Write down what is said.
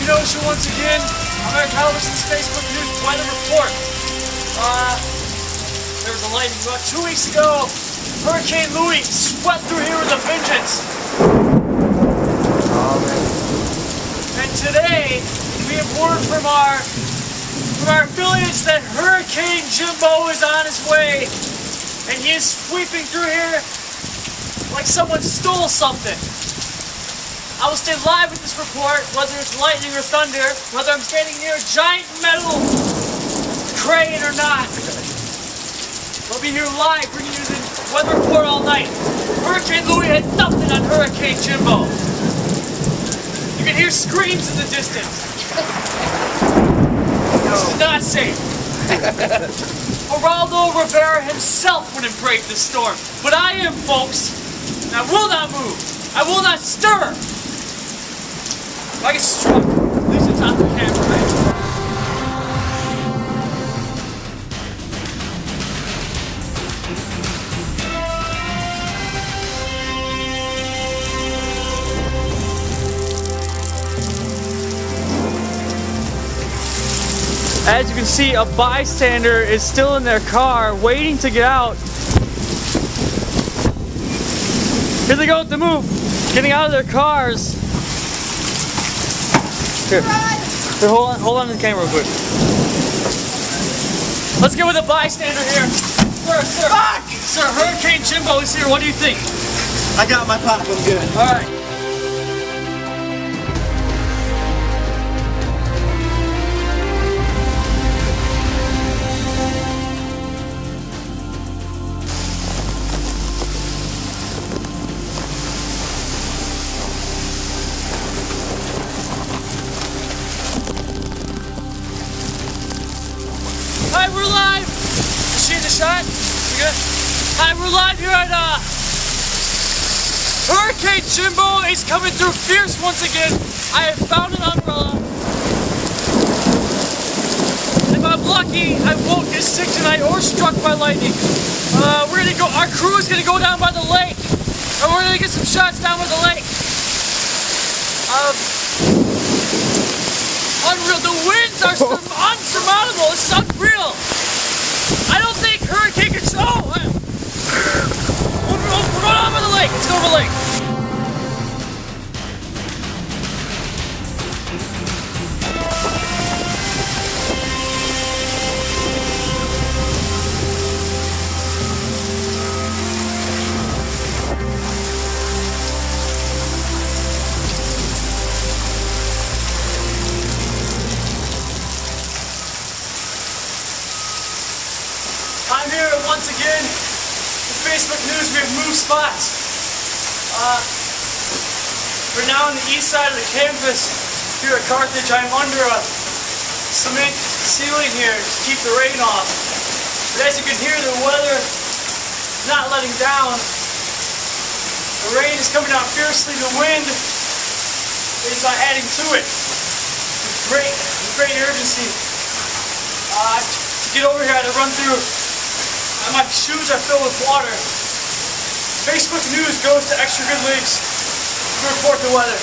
Kenosha once again. I'm on television's Facebook News weather report. There was a lightning about 2 weeks ago. Hurricane Louis swept through here with a vengeance. Oh man. And today, we have word from our affiliates that Hurricane Jimbo is on his way. And he is sweeping through here like someone stole something. I will stay live with this report, whether it's lightning or thunder, whether I'm standing near a giant metal crane or not. I'll be here live bringing you the weather report all night. Hurricane Louis had nothing on Hurricane Jimbo. You can hear screams in the distance. This is not safe. Geraldo Rivera himself wouldn't brave this storm. But I am, folks. And I will not move. I will not stir. If I get struck, at least it's on the camera, right? As you can see, a bystander is still in their car waiting to get out. Here they go with the move, getting out of their cars. Here, hold on to the camera real quick. Let's get with a bystander here. Sir, Fuck! Sir, Hurricane Jimbo is here. What do you think? I got my pop, I'm good. All right. Hi, we're live. You see the shot? You good? Hi, we're live here at Hurricane Jimbo is coming through fierce once again. I have found an umbrella. If I'm lucky, I won't get sick tonight or struck by lightning. We're gonna go. Our crew is gonna go down by the lake, and we're gonna get some shots down by the lake. Unreal. The winds are unsurmountable. This is unreal. I don't think hurricane can. Oh, we're going on by the lake. Let's go to the lake. I'm here once again with Facebook News. We have moved spots. We're now on the east side of the campus here at Carthage. I'm under a cement ceiling here to keep the rain off. But as you can hear, the weather is not letting down. The rain is coming down fiercely. The wind is adding to it with great urgency. To get over here, I had to run through. My shoes are filled with water. Facebook News goes to extra good links to report the weather.